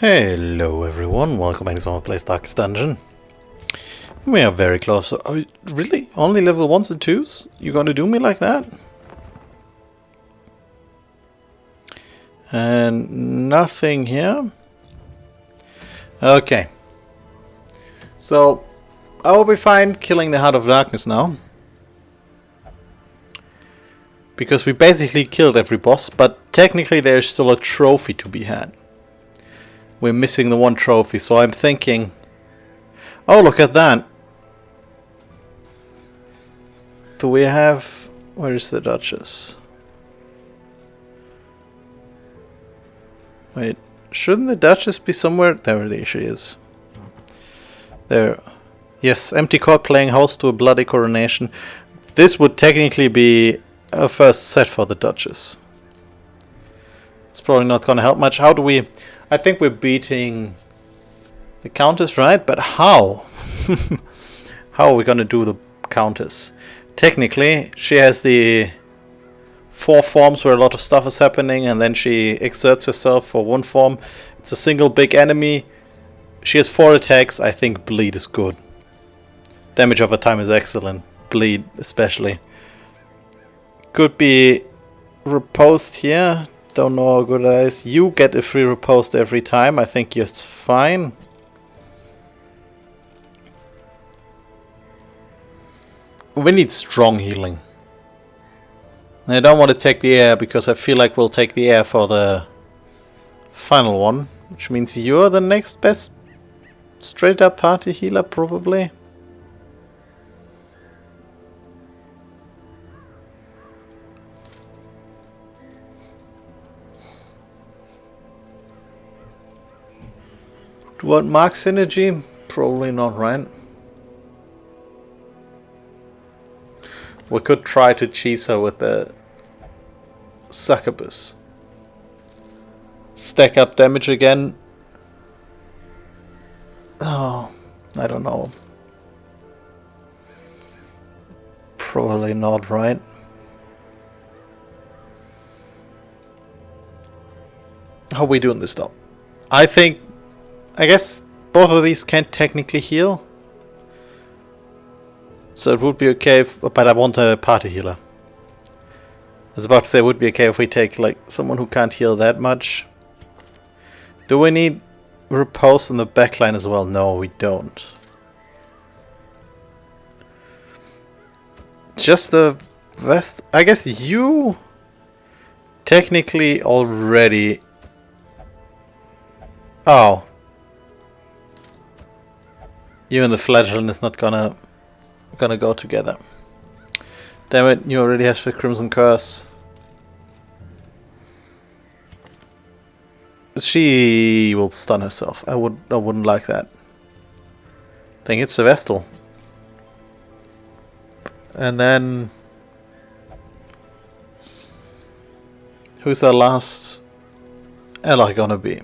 Hello everyone, welcome back to Summer Plays Darkest Dungeon. We are very close. Really? Only level 1s and 2s? You gonna do me like that? And nothing here? Okay. So, I will be fine killing the Heart of Darkness now. Because we basically killed every boss, but technically there's still a trophy to be had. We're missing the one trophy, so I'm thinking... Oh, look at that! Do we have... Where is the Duchess? Wait, shouldn't the Duchess be somewhere? There she is. There. Yes, empty court playing host to a bloody coronation. This would technically be a first set for the Duchess. It's probably not gonna help much. How do we... I think we're beating the Countess, right? But how? How are we gonna do the Countess? Technically, she has the 4 forms where a lot of stuff is happening, and then she exerts herself for one form. It's a single big enemy. She has 4 attacks. I think bleed is good. Damage over time is excellent. Bleed especially. Could be riposte here. Don't know how good that is. You get a free riposte every time. I think it's fine. We need strong healing. I don't want to take the air because I feel like we'll take the air for the final one. Which means you're the next best straight up party healer probably. Do you want Mark synergy? Probably not, right? We could try to cheese her with the succubus. Stack up damage again. Oh, I don't know. Probably not, right? How are we doing this though? I guess both of these can technically heal. So it would be okay if, but I want a party healer. I was about to say it would be okay if we take like someone who can't heal that much. Do we need riposte in the backline as well? No, we don't. Just the vest. I guess you technically already. Oh. You and the flagellant is not gonna go together. Damn it, you already have the Crimson Curse. She will stun herself. I wouldn't like that. I think it's the Vestal. And then who's our last ally gonna be?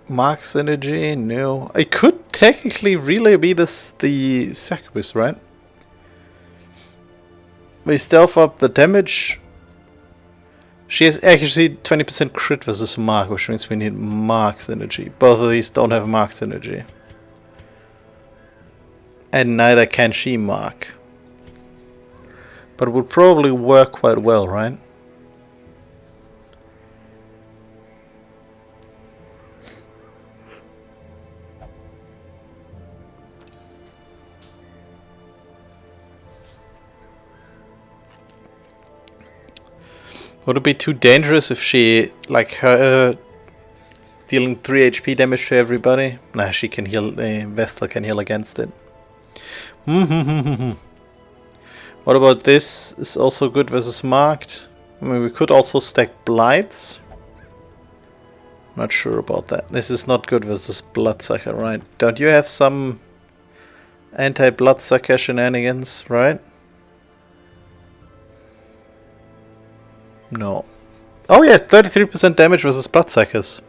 Mark's energy? No. It could technically really be the succubus, right? We stealth up the damage. She has actually 20% crit versus Mark, which means we need Mark's energy. Both of these don't have Mark's energy. And neither can she Mark. But it would probably work quite well, right? Would it be too dangerous if she, like her, dealing 3 HP damage to everybody? Nah, she can heal, Vestal can heal against it. What about this? Is also good versus marked. I mean, we could also stack blights. Not sure about that. This is not good versus bloodsucker, right? Don't you have some anti-bloodsucker shenanigans, right? No. Oh yeah, 33% damage versus bloodsuckers.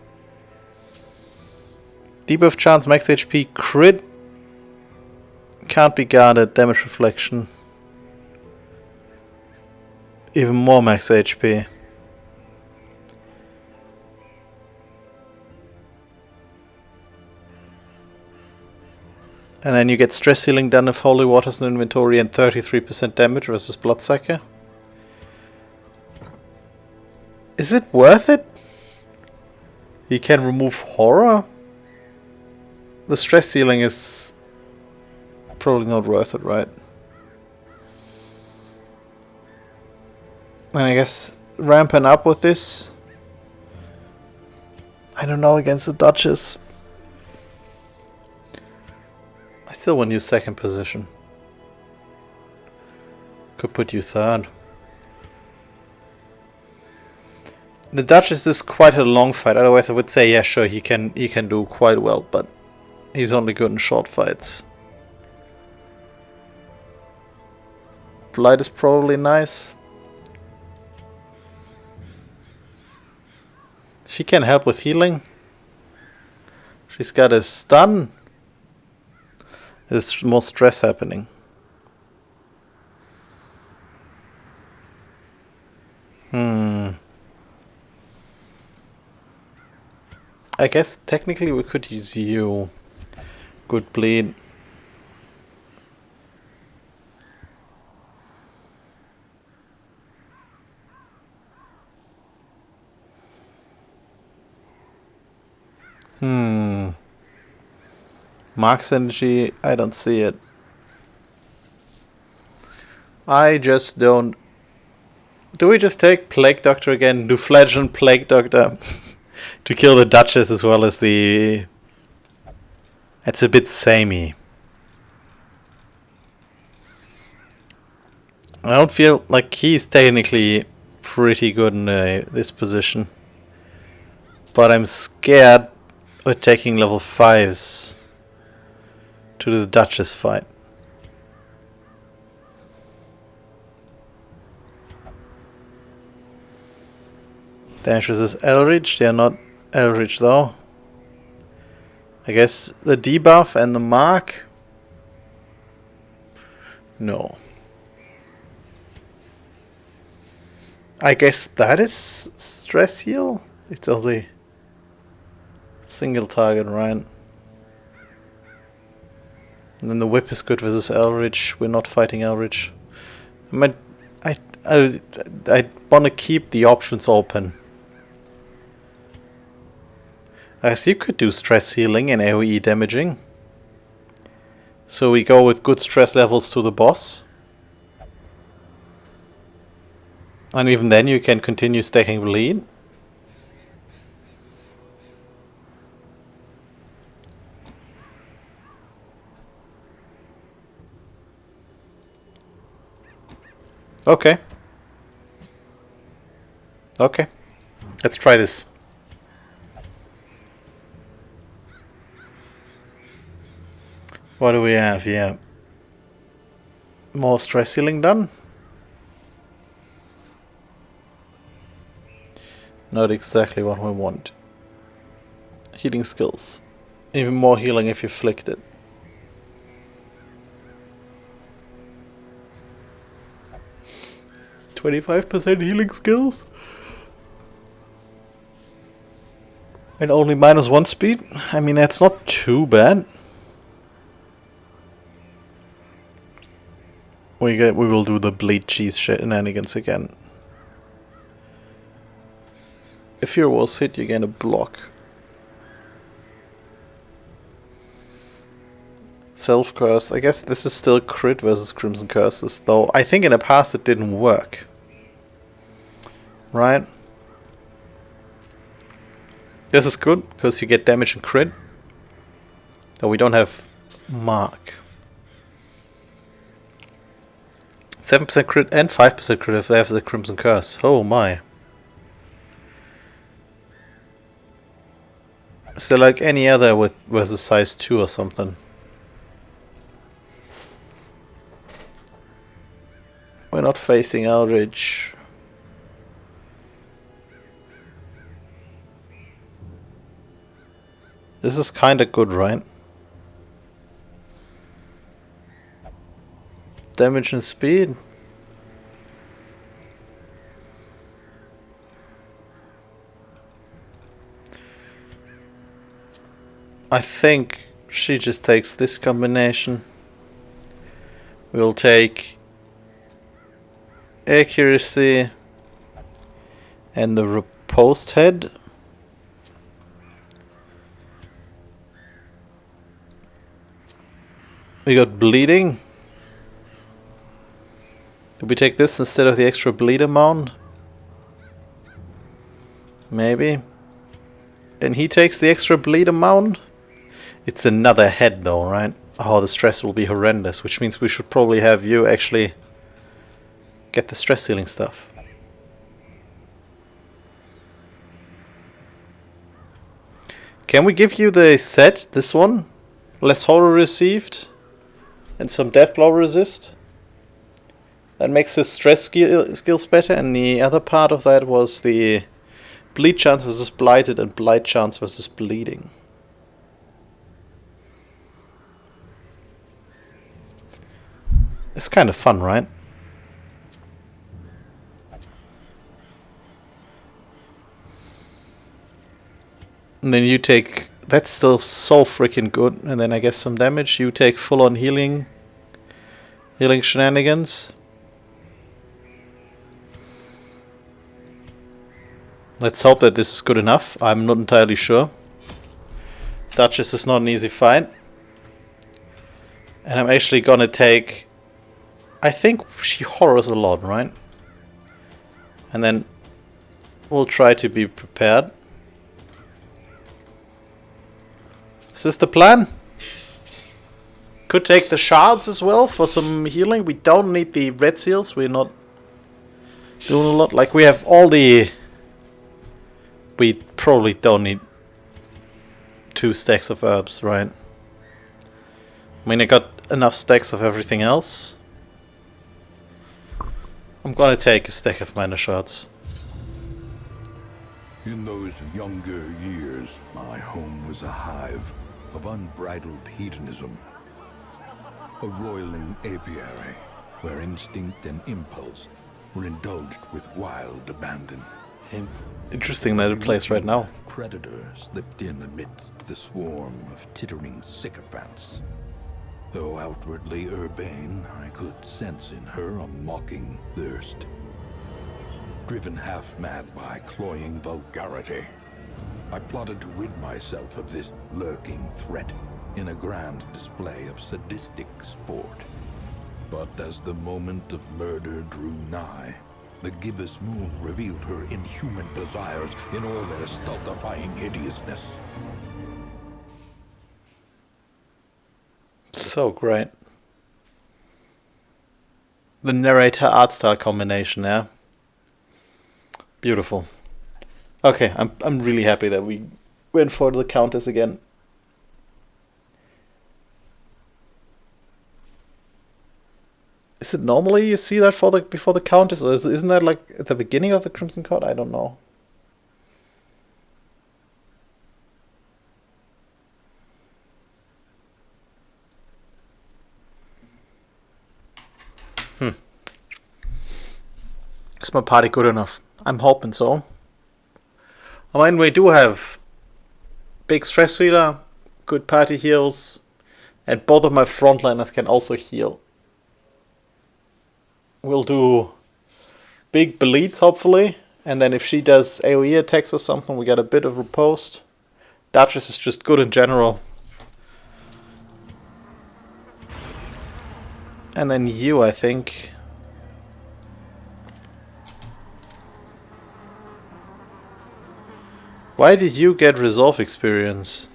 Debuff chance, max HP, crit. Can't be guarded, damage reflection. Even more max HP. And then you get stress healing done if holy water's in inventory and 33% damage versus Bloodsucker. Is it worth it? You can remove horror? The stress healing is probably not worth it, right? And I guess ramping up with this. I don't know, against the Duchess. I still want you second position. Could put you third. The Duchess is quite a long fight, otherwise I would say yeah sure he can do quite well, but he's only good in short fights. Blight is probably nice. She can help with healing. She's got a stun. There's more stress happening. I guess technically we could use you. Good bleed. Mark's energy, I don't see it. I just don't. Do we just take Plague Doctor again? Do Flagellant Plague Doctor to kill the Duchess as well as the... It's a bit samey. I don't feel like he's technically pretty good in this position. But I'm scared of taking level 5s to the Duchess fight. Damage versus Eldritch, they are not Eldritch though. I guess the debuff and the mark? No. I guess that is stress heal? It's only single target, right? And then the whip is good versus Eldritch. We're not fighting Eldritch. I want to keep the options open. I guess you could do stress healing and AoE damaging. So we go with good stress levels to the boss. And even then you can continue stacking bleed. Okay. Okay. Let's try this. What do we have here? More stress healing done? Not exactly what we want. Healing skills. Even more healing if you flicked it. %25 healing skills? And only -1 speed? I mean, that's not too bad. We will do the bleed cheese shenanigans again. If your walls hit, you get a block. Self-cursed. I guess this is still crit versus Crimson Curses, though I think in the past it didn't work. Right? This is good, because you get damage and crit. Though we don't have mark. 7% crit and 5% crit if they have the Crimson Curse. Oh my. Is there like any other with versus size 2 or something? We're not facing Eldritch. This is kinda good, right? Damage and speed. I think she just takes this combination. We'll take accuracy and the riposte head. We got bleeding. Did we take this instead of the extra bleed amount? Maybe. And he takes the extra bleed amount? It's another head though, right? Oh, the stress will be horrendous, which means we should probably have you actually get the stress healing stuff. Can we give you the set, this one? Less horror received and some death blow resist? That makes his stress skills better, and the other part of that was the bleed chance versus blighted and blight chance versus bleeding. It's kind of fun, right? And then you take... That's still so freaking good. And then I guess some damage. You take full-on healing shenanigans. Let's hope that this is good enough. I'm not entirely sure. Duchess is not an easy fight. And I'm actually gonna take... I think she horrors a lot, right? And then we'll try to be prepared. Is this the plan? Could take the shards as well for some healing. We don't need the red seals. We're not doing a lot. Like, we have all the... We probably don't need 2 stacks of herbs, right? I mean, I got enough stacks of everything else. I'm gonna take a stack of minor shards. In those younger years, my home was a hive of unbridled hedonism. A roiling apiary where instinct and impulse were indulged with wild abandon. Interesting that it plays right now. Predator slipped in amidst the swarm of tittering sycophants. Though outwardly urbane, I could sense in her a mocking thirst. Driven half-mad by cloying vulgarity, I plotted to rid myself of this lurking threat in a grand display of sadistic sport. But as the moment of murder drew nigh, the gibbous moon revealed her inhuman desires in all their stultifying hideousness. So great. The narrator art style combination, yeah. Beautiful. Okay, I'm really happy that we went for the countess again. Is it normally you see that for before the countess, or isn't that like at the beginning of the Crimson Court? I don't know. Is my party good enough? I'm hoping so. I mean, we do have big stress healer, good party heals, and both of my frontliners can also heal. We'll do big bleeds, hopefully, and then if she does AoE attacks or something, we get a bit of riposte. Duchess is just good in general. And then you, I think. Why did you get resolve experience?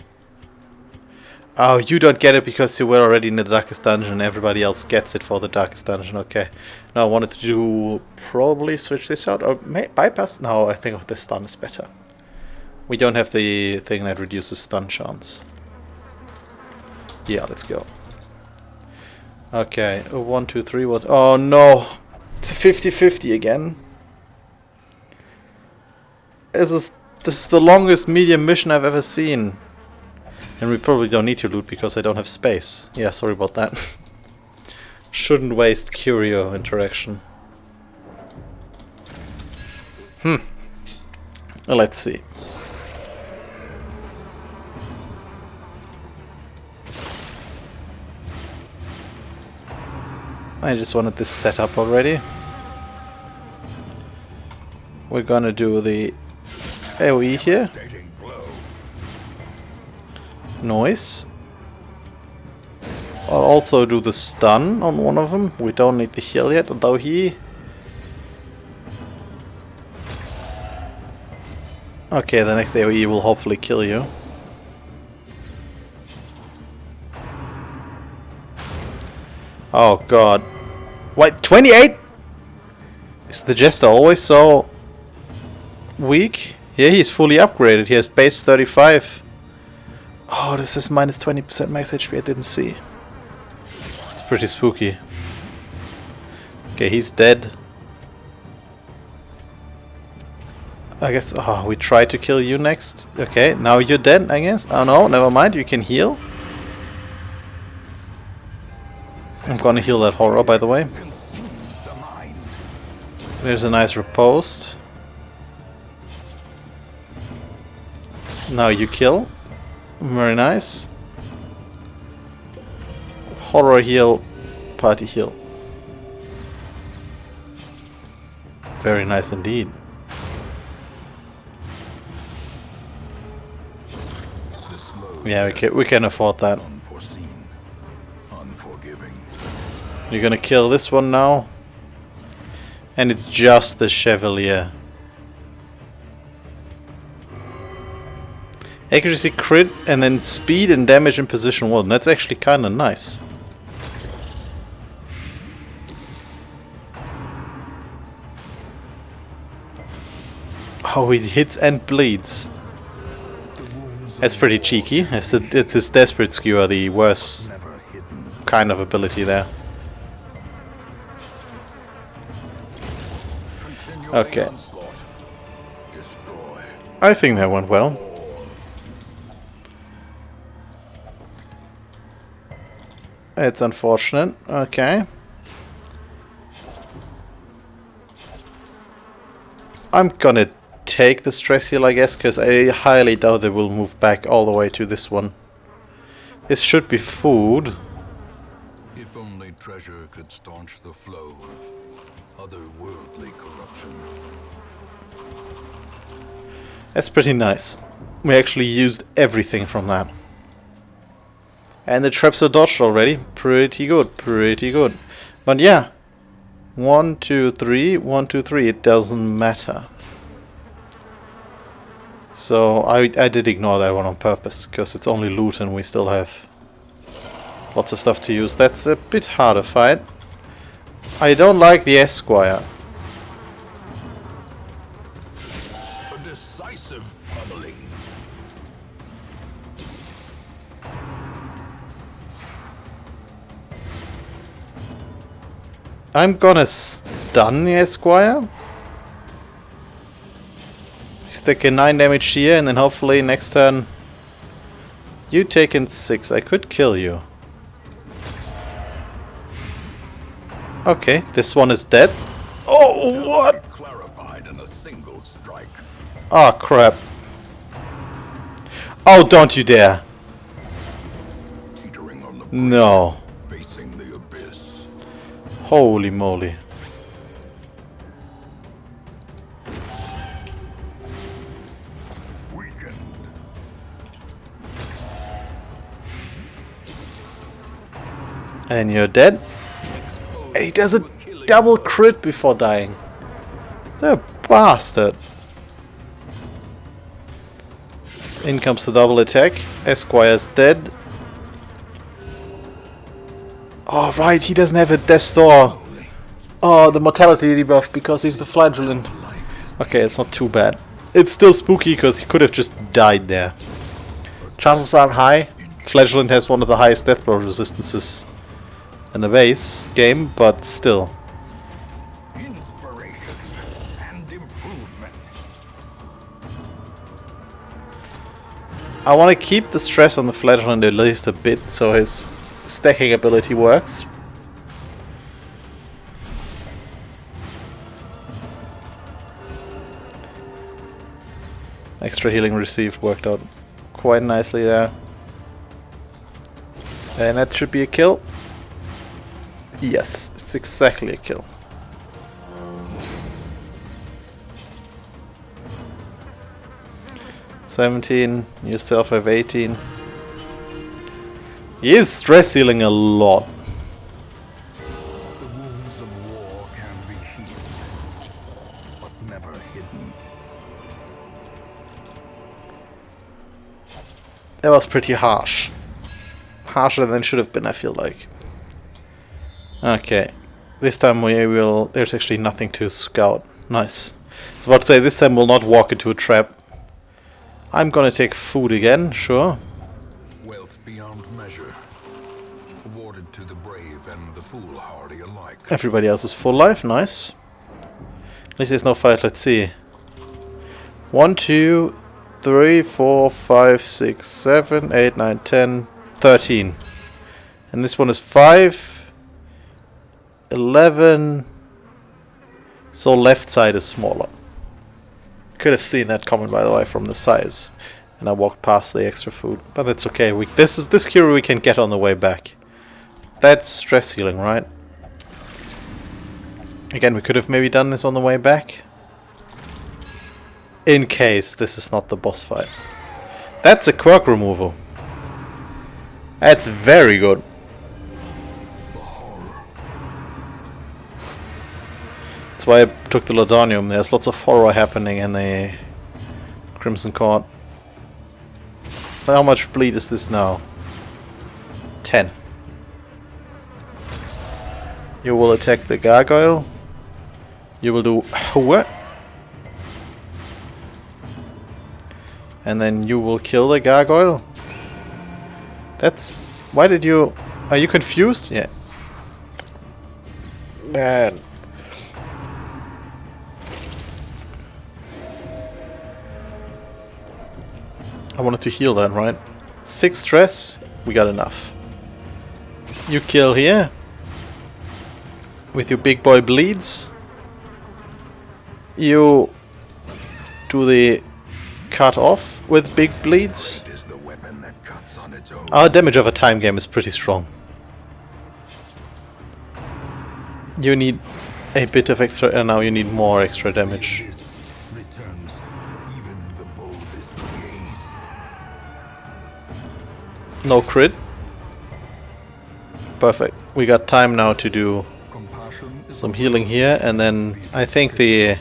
Oh, you don't get it because you were already in the darkest dungeon and everybody else gets it for the darkest dungeon. Okay. Now I wanted to do probably switch this out or bypass. No, I think the stun is better. We don't have the thing that reduces stun chance. Yeah, let's go. Okay, 1, 2, 3. What? Oh no, it's a 50-50 again. This is the longest medium mission I've ever seen. And we probably don't need to loot because I don't have space. Yeah, sorry about that. Shouldn't waste curio interaction. Well, let's see. I just wanted this set up already. We're gonna do the AoE here. Noise. I'll also do the stun on one of them. We don't need the heal yet, although he... Okay, the next AoE will hopefully kill you. Oh god. What? 28?! Is the Jester always so weak? Yeah, he's fully upgraded. He has base 35. Oh, this is minus 20% max HP. I didn't see. It's pretty spooky. Okay, he's dead. I guess... Oh, we try to kill you next. Okay, now you're dead, I guess. Oh no, never mind. You can heal. I'm gonna heal that horror, by the way. There's a nice riposte. Now you kill. Very nice. Horror heal, party heal. Very nice indeed. Yeah, we can afford that. You're gonna kill this one now. And it's just the Chevalier. Accuracy crit and then speed and damage in position 1. That's actually kinda nice. Oh, he hits and bleeds. That's pretty cheeky. It's his Desperate Skewer, the worst kind of ability there. Okay. I think that went well. It's unfortunate. Okay. I'm gonna take the stress heal, I guess, because I highly doubt they will move back all the way to this one. This should be food. If only treasure could staunch the flow of otherworldly corruption. That's pretty nice. We actually used everything from that. And the traps are dodged already. Pretty good, pretty good. But yeah. 1, 2, 3, 1, 2, 3. It doesn't matter. So I did ignore that one on purpose, because it's only loot and we still have lots of stuff to use. That's a bit harder fight. I don't like the Esquire. A decisive pummeling. I'm gonna stun the Esquire. Stick a 9 damage here, and then hopefully next turn you take in 6. I could kill you. Okay, this one is dead. Oh, what? Clarified in a single strike. Oh, crap. Oh, don't you dare. Teetering on the No. facing the abyss. Holy moly. Weakened. And you're dead. He does a double crit before dying. The bastard. In comes the double attack. Esquire's dead. Oh right, he doesn't have a death store. Oh, the mortality debuff because he's the flagellant. Okay, it's not too bad. It's still spooky because he could have just died there. Chances are high. Flagellant has one of the highest death blow resistances in the base game, but still. Inspiration and improvement. I want to keep the stress on the flagellant at least a bit so his stacking ability works. Extra healing received worked out quite nicely there. And that should be a kill. Yes, it's exactly a kill. $17, you yourself have 18. He is stress healing a lot. The wounds of war can be healed, but never hidden. That was pretty harsh. Harsher than should have been, I feel like. Okay. This time we will... There's actually nothing to scout. Nice. I was about to say, this time we'll not walk into a trap. I'm gonna take food again, sure. Wealth beyond measure, awarded to the brave and the foolhardy alike. Everybody else is full life, nice. At least there's no fight, let's see. 1, 2, 3, 4, 5, 6, 7, 8, 9, 10, 13. And this one is 5, 11. So left side is smaller. Could have seen that coming, by the way, from the size. And I walked past the extra food. But that's okay. This cure we can get on the way back. That's stress healing, right? Again, we could have maybe done this on the way back. In case this is not the boss fight. That's a quirk removal. That's very good. That's why I took the Laudanum. There's lots of horror happening in the Crimson Court. How much bleed is this now? 10. You will attack the gargoyle. You will do what? And then you will kill the gargoyle. That's... Why did you... Are you confused? Yeah. Man. I wanted to heal that, right? 6 stress. We got enough. You kill here. With your big boy bleeds. You do the cut off with big bleeds. Is the weapon that cuts on its own. Our damage over time game is pretty strong. You need a bit of extra, and now you need more extra damage. Returns even the boldest gaze. No crit. Perfect. We got time now to do some healing here, and then I think the...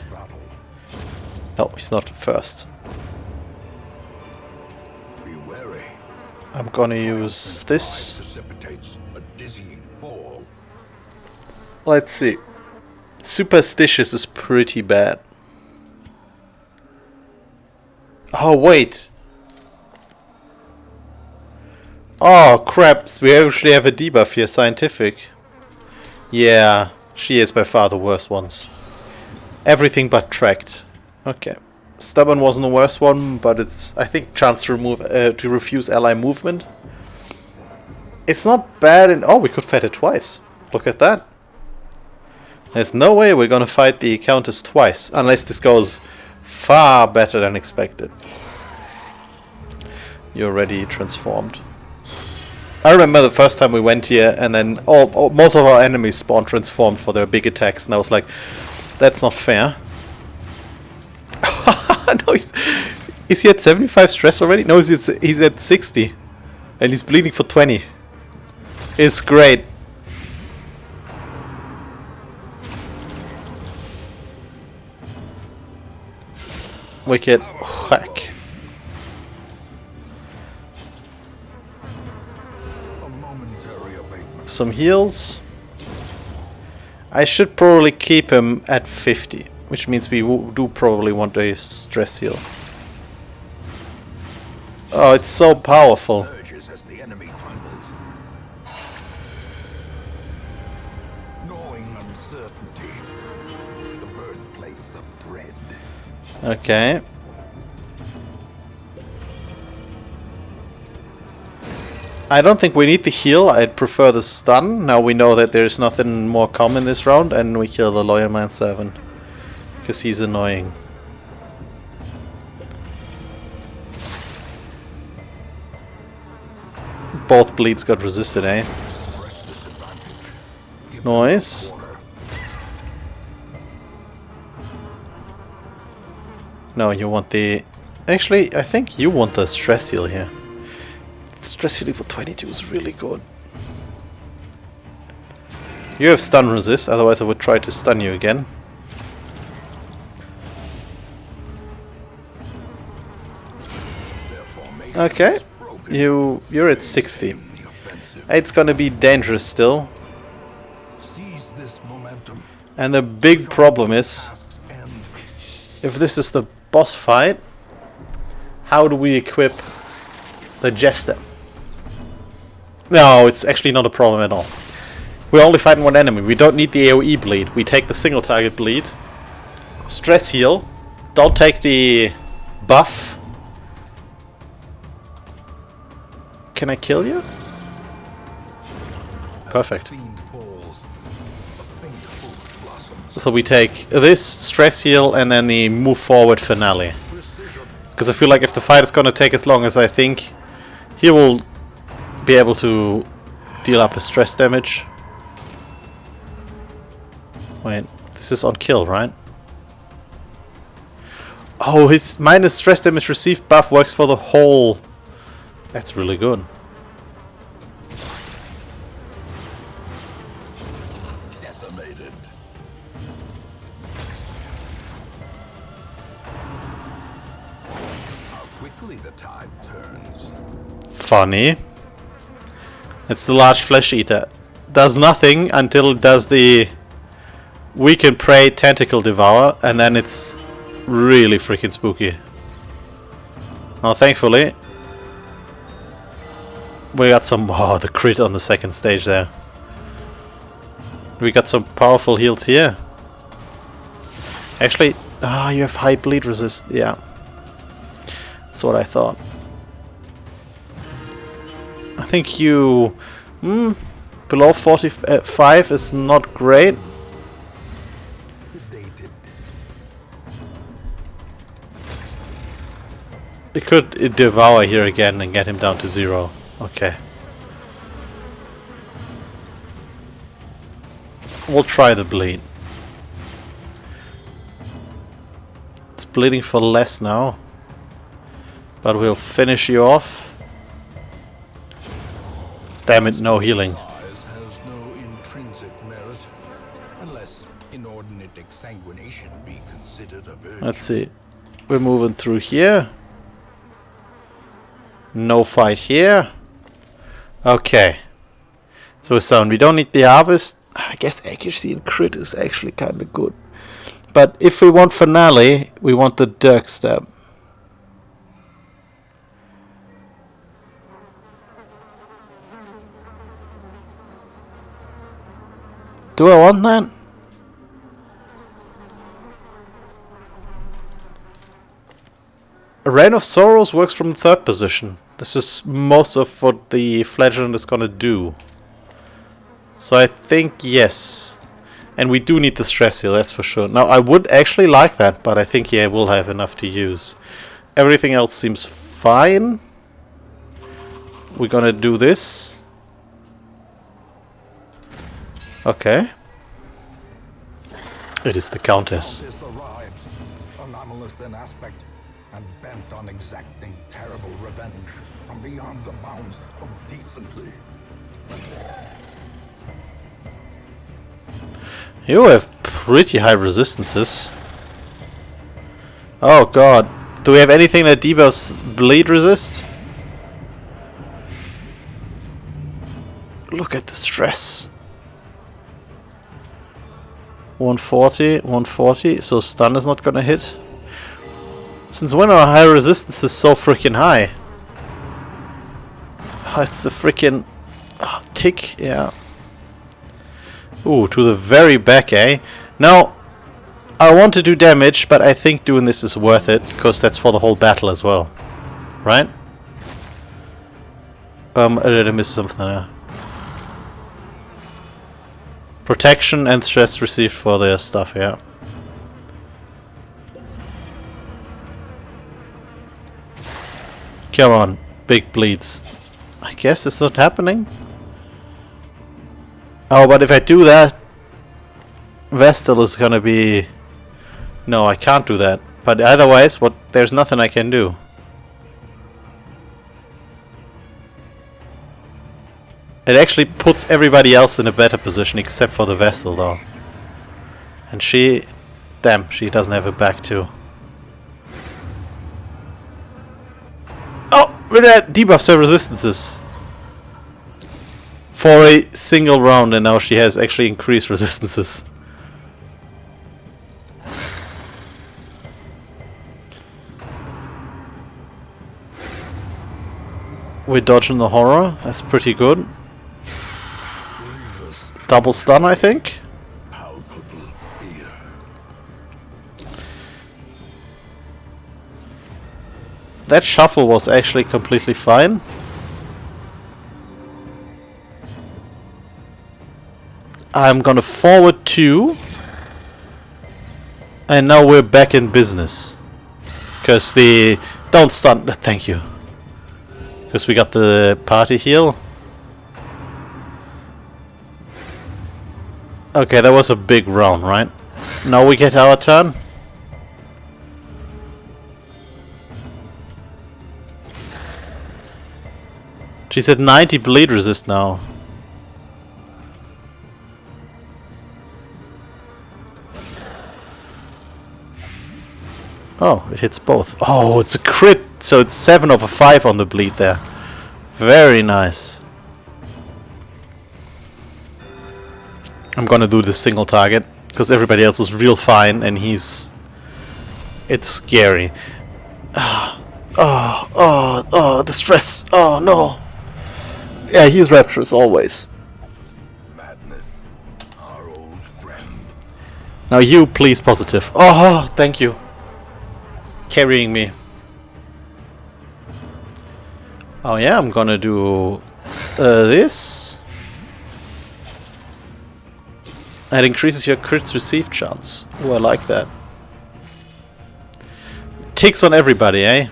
No, he's not first. Be wary. I'm gonna use this. Precipitates a dizzying fall. Let's see. Superstitious is pretty bad. Oh, wait. Oh, crap. We actually have a debuff here, scientific. Yeah, she is by far the worst ones. Everything but tracked. Okay. Stubborn wasn't the worst one, but it's, I think, chance to remove to refuse ally movement. It's not bad in... Oh, we could fight it twice. Look at that. There's no way we're gonna fight the Countess twice, unless this goes far better than expected. You're already transformed. I remember the first time we went here, and then most of our enemies spawned transformed for their big attacks, and I was like, that's not fair. No, is he at 75 stress already? No, he's at 60. And he's bleeding for 20. It's great. Wicked. Whack. A momentary abatement. Some heals. I should probably keep him at 50. Which means we do probably want a stress heal. Oh, it's so powerful. Surges as the enemy crumbles. Gnawing uncertainty. The birthplace of dread. Okay. I don't think we need the heal. I'd prefer the stun. Now we know that there's nothing more common this round, and we kill the Lawyer Man 7. Because he's annoying. Both bleeds got resisted, eh? Nice. No, you want the... Actually, I think you want the stress heal here. Stress healing for 22 is really good. You have stun resist, otherwise I would try to stun you again. Okay, you're at 60. It's gonna be dangerous still. And the big problem is, if this is the boss fight, how do we equip the Jester? No, it's actually not a problem at all. We're only fighting one enemy. We don't need the AoE bleed. We take the single target bleed. Stress heal. Don't take the buff. Can I kill you? Perfect. So we take this stress heal and then the move forward finale. Because I feel like if the fight is gonna take as long as I think, he will be able to deal up his stress damage. Wait, this is on kill, right? Oh, his minus stress damage received buff works for the whole... That's really good. Decimated. How quickly the tide turns. Funny. It's the large flesh eater. Does nothing until it does the weaken prey tentacle devour, and then it's really freaking spooky. Now thankfully we got some... Oh, the crit on the second stage there. We got some powerful heals here. Actually, you have high bleed resist. Yeah. That's what I thought. I think you... below 45 is not great. We could devour here again and get him down to 0. Okay. We'll try the bleed. It's bleeding for less now. But we'll finish you off. Damn it, no healing. Has no intrinsic merit, unless inordinate exsanguination be considered a virtue. Let's see. We're moving through here. No fight here. Okay. So sound. We don't need the harvest. I guess accuracy and crit is actually kind of good. But if we want finale, we want the Dirk Stab. Do I want that? A Reign of Sorrows works from the 3rd position. This is most of what the Flagellant is gonna do. So I think yes. And we do need the stress heal, that's for sure. Now I would actually like that, but I think yeah, we'll have enough to use. Everything else seems fine. We're gonna do this. Okay. It is the Countess. Arrived, anomalous in aspect, and bent on exacting terrible revenge from beyond the bounds of decency. You have pretty high resistances. Oh god. Do we have anything that debuffs bleed resist? Look at the stress. 140, 140, so stun is not gonna hit. Since when are high resistances so freaking high? Oh, it's the freaking tick, yeah. Ooh, to the very back, eh? Now, I want to do damage, but I think doing this is worth it, because that's for the whole battle as well. Right? I missed something there. Protection and stress received for their stuff, yeah. Come on, big bleeds. I guess it's not happening. Oh, but if I do that, Vestal is gonna be... No, I can't do that. But otherwise, there's nothing I can do. It actually puts everybody else in a better position except for the Vestal though. And she... Damn, she doesn't have a back too. Oh! With that debuffs her resistances. For a single round, and now she has actually increased resistances. We're dodging the horror. That's pretty good. Double stun, I think. That shuffle was actually completely fine. I'm gonna forward 2. And now we're back in business. Because the... Don't stun. Thank you. Because we got the party heal. Okay, that was a big round, right? Now we get our turn. She's at 90 bleed resist now. Oh, it hits both. Oh, it's a crit! So it's 7 over 5 on the bleed there. Very nice. I'm gonna do this single target, because everybody else is real fine, and he's... It's scary. Oh, the stress. Oh, no. Yeah, he's rapturous always. Madness, our old friend. Now you, please, positive. Oh, thank you. Carrying me. Oh yeah, I'm gonna do this. That increases your crits received chance. Oh, I like that. Ticks on everybody, eh?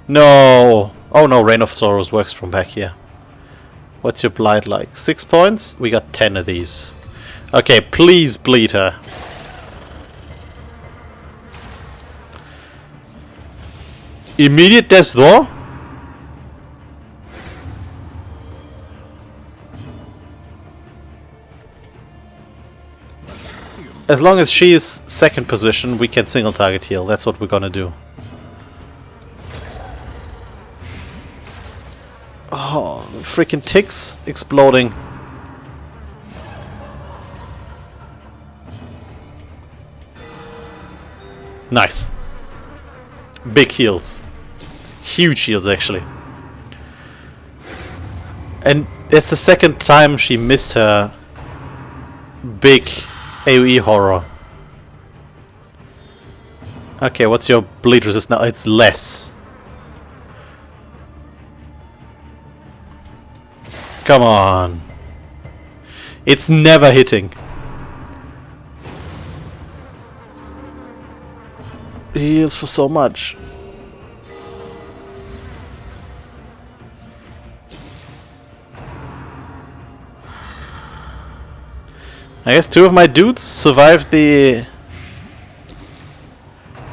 No! Oh no, Reign of Sorrows works from back here. What's your blight like? 6 points? We got 10 of these. Okay, please bleed her. Immediate death door? As long as she is second position, we can single target heal. That's what we're gonna do. Oh, freaking ticks exploding. Nice. Big heals. Huge heals, actually. And it's the second time she missed her big AoE horror. Okay, what's your bleed resist now? It's less. Come on. It's never hitting. It heals for so much. I guess 2 of my dudes survived the...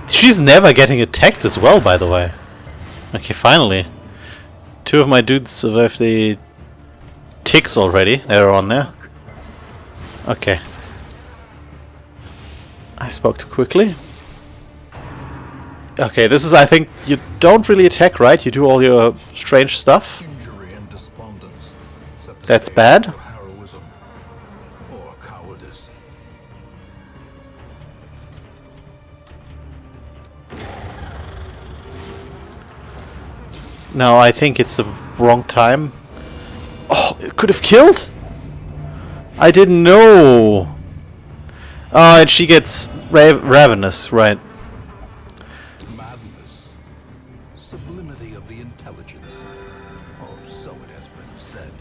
She's never getting attacked as well, by the way. Okay, finally. 2 of my dudes survived the... ticks already. They're on there. Okay. I spoke too quickly. Okay, this is, I think, you don't really attack, right? You do all your strange stuff. Injury and despondence. That's bad. Heroism or cowardice. No, I think it's the wrong time. Oh, it could have killed? I didn't know. Oh, and she gets ravenous, right. Madness. Sublimity of the intelligence. Or so it has been said.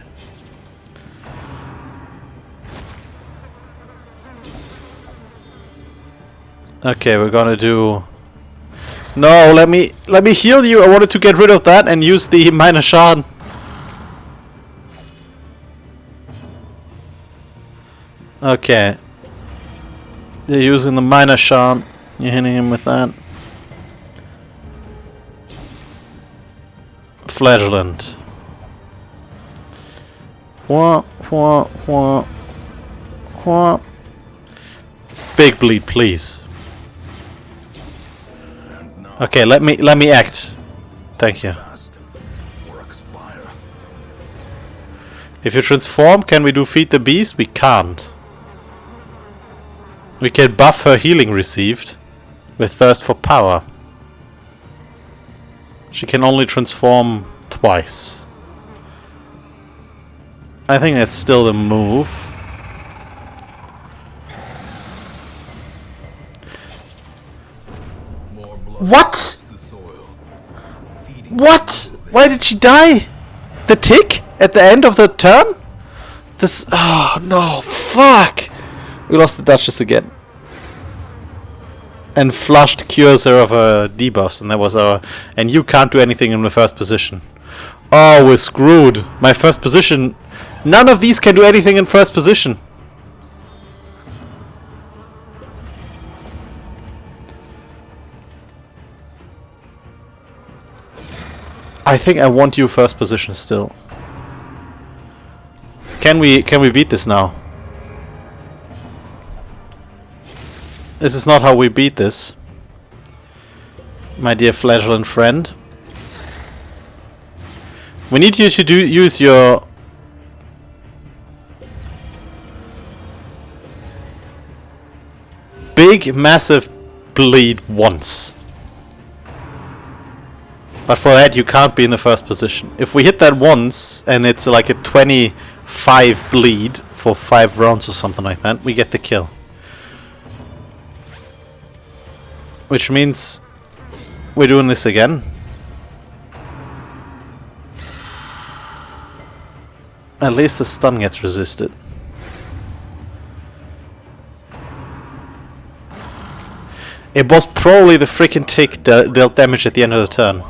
Okay, we're gonna do... No, let me heal you. I wanted to get rid of that and use the minor shard. Okay. They're using the minor shard. You're hitting him with that. Flagellant. Wah, wah, wah. Wah. Big bleed, please. Okay, let me act. Thank you. If you transform, can we do Feed the Beast? We can't. We can buff her healing received with Thirst for Power. She can only transform twice. I think that's still the move. What? What? Why did she die? The tick? At the end of the turn? This... Oh, no. Fuck. We lost the Duchess again. And flushed cures her of her debuffs. And that was our... And you can't do anything in the first position. Oh, we're screwed. My first position... None of these can do anything in first position. I think I want you first position still. Can we beat this now? This is not how we beat this, my dear flagellant friend. We need you to use your big massive bleed once. But for that you can't be in the first position. If we hit that once and it's like a 25 bleed for 5 rounds or something like that, we get the kill. Which means we're doing this again. At least the stun gets resisted. It was probably the freaking tick that dealt damage at the end of the turn.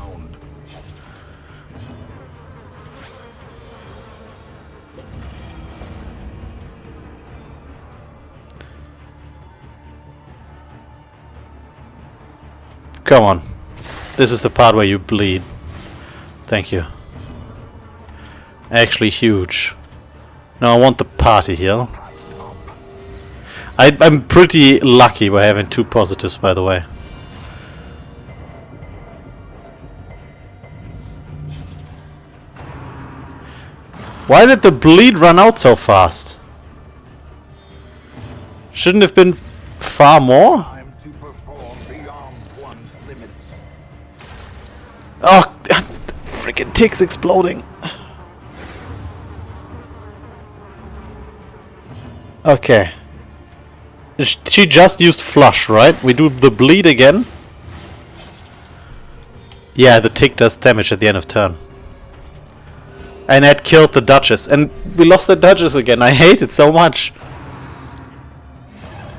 Come on. This is the part where you bleed. Thank you. Actually huge. Now I want the party heal. I'm pretty lucky by having 2 positives, by the way. Why did the bleed run out so fast? Shouldn't have been far more? Oh, freaking tick's exploding. Okay. She just used flush, right? We do the bleed again. Yeah, the tick does damage at the end of turn. And that killed the Duchess. And we lost the Duchess again. I hate it so much.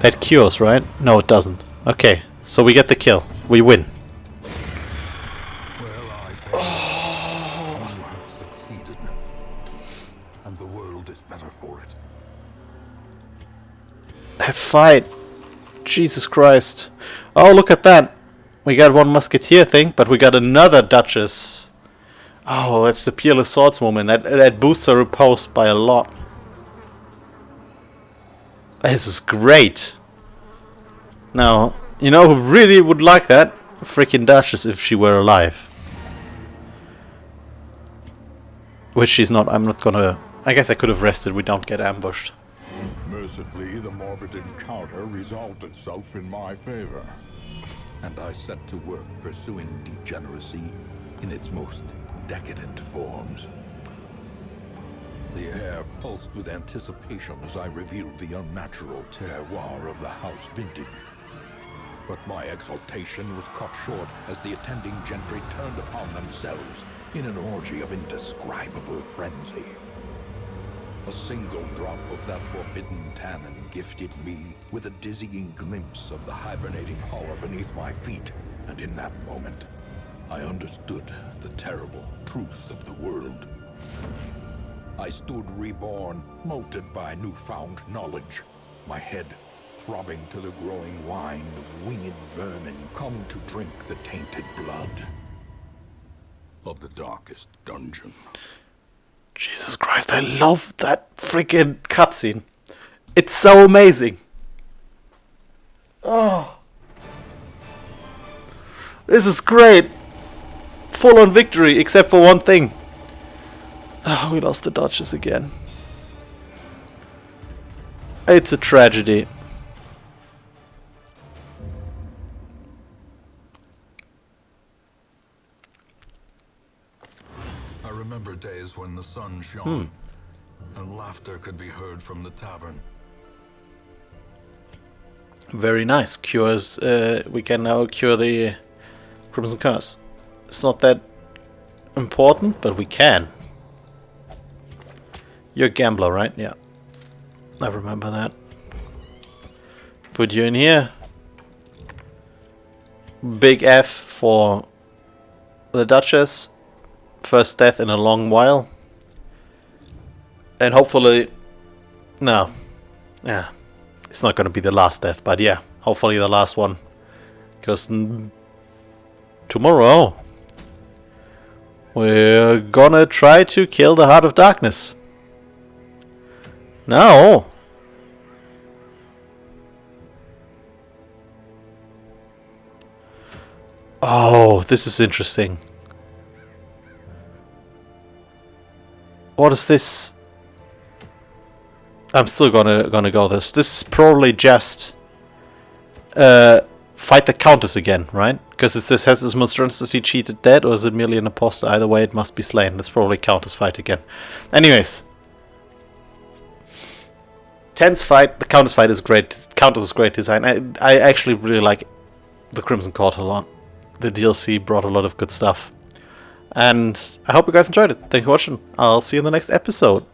That cures, right? No, it doesn't. Okay, so we get the kill. We win. That fight. Jesus Christ. Oh, look at that. We got 1 musketeer thing, but we got another Duchess. Oh, that's the Peerless Swordswoman. That boosts her riposte by a lot. This is great. Now, you know who really would like that? Freaking Duchess if she were alive. Which she's not. I'm not gonna... I guess I could have rested. We don't get ambushed. Mercifully, the morbid encounter resolved itself in my favor, and I set to work pursuing degeneracy in its most decadent forms. The air pulsed with anticipation as I revealed the unnatural terroir of the House Vintage. But my exultation was cut short as the attending gentry turned upon themselves in an orgy of indescribable frenzy. A single drop of that forbidden tannin gifted me with a dizzying glimpse of the hibernating horror beneath my feet, and in that moment, I understood the terrible truth of the world. I stood reborn, molded by newfound knowledge, my head throbbing to the growing wine of winged vermin come to drink the tainted blood of the darkest dungeon. Jesus Christ, I love that freaking cutscene. It's so amazing. Oh. This is great. Full on victory, except for one thing. Oh, we lost the Duchess again. It's a tragedy. I remember days when the sun shone and laughter could be heard from the tavern. Very nice. Cures. We can now cure the Crimson Curse. It's not that important, but we can. You're a gambler, right? Yeah. I remember that. Put you in here. Big F for the Duchess. First death in a long while. And hopefully... No. Yeah. It's not going to be the last death, but yeah. Hopefully the last one. Because tomorrow we're gonna try to kill the Heart of Darkness. No. Oh, this is interesting. What is this? I'm still gonna go this. This is probably just fight the Countess again, right? Because it says, has this monstrosity cheated dead, or is it merely an imposter? Either way, it must be slain. Let's probably Countess fight again. Anyways. Tense fight. The Countess fight is great. Countess is great design. I actually really like the Crimson Court a lot. The DLC brought a lot of good stuff. And I hope you guys enjoyed it. Thank you for watching. I'll see you in the next episode.